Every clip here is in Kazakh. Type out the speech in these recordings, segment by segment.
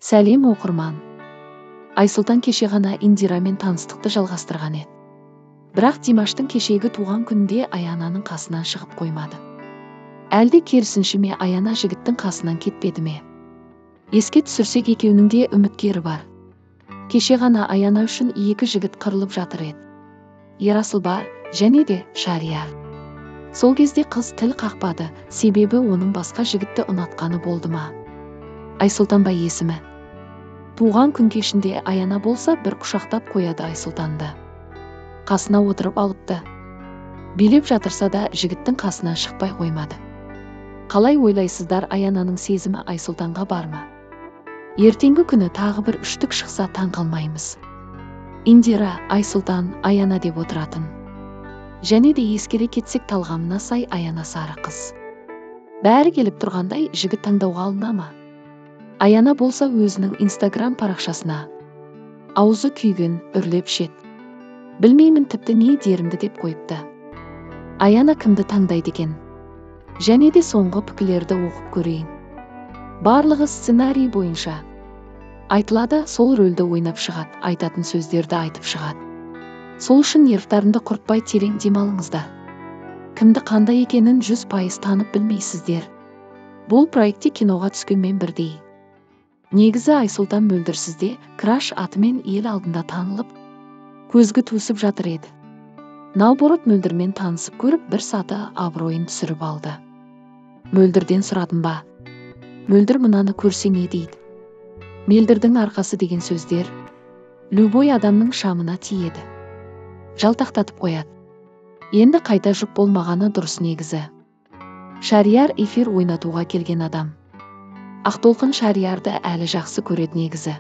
Сәлем оқырман. Айсұлтан кеше ғана Индирамен таныстықты жалғастырған еді. Бірақ Димаштың кешегі туған күнінде Аянаның қасынан шығып қоймады. Әлде керісінше ме, Аяна жігіттің қасынан кетпеді ме? Еске түсірсек, екеуінің де үміткері бар. Кеше ғана Аяна үшін екі жігіт қырылып жатыр еді. Ерасыл бар, және де Шарияр. Сол кезде қыз тіл қақпады, себебі оның басқа жігітті ұнатқаны болды ма? Айсұлтан ба есімі? Туған күн кешінде Аяна болса бір құшақтап қояды Айсұлтанды. Қасына отырып алыпты. Билеп жатырса да жігіттің қасынан шықпай қоймады. Қалай ойлайсыздар, Аянаның сезімі Айсұлтанға бар ма? Ертеңгі күні тағы бір үштік шықса таң қалмаймыз. Индира, Айсұлтан, Аяна деп отыратын. Және де ескере кетсек, талғамына сай Аяна сары қыз. Бәрі келіп тұрғандай, жігіт таңдауға алына ма? Аяна болса өзінің Инстаграм парақшасына аузы күйген, үрлеп шет. Білмеймін тіпті не дерімді деп қойыпты. Аяна кімді таңдайды екен? Және де соңғы пікірлерді оқып көрейін. Барлығы сценарий бойынша айтылады, сол рөлді ойнап шығады, айтатын сөздерді айтып шығады. Сол үшін нервтарыңды құртпай терең демалыңыздар. Кімді қандай екенін 100% танып білмейсіздер. Бұл проектте киноға түскенмен бірдей. Негізі Айсұлтан мөлдірсізде краш атымен ел алдында танылып, көзгі тусып жатыр еді. Наоборот, мөлдірмен танысып көріп, бір саты абыройын түсіріп алды. Мөлдірден сұрадым ба? Мөлдір мынаны көрсе не дейді? Мөлдірдің арқасы деген сөздер любой адамның шамына тиеді. Жалтақтатып қояды. Енді қайта жұп болмағаны дұрыс негізі. Шарияр эфир ойнатуға келген адам. Ақтолқын Шариярды әлі жақсы көреді негізі.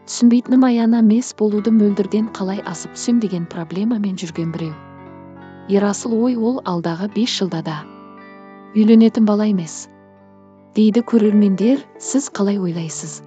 Түсінбейтінім, Аяна мес болуды мөлдірден қалай асып түсем деген проблемамен жүрген біреу. Ерасыл ой, ол алдағы 5 жылда да үйленетін бала емес. Дейді көрермендер, сіз қалай ойлайсыз?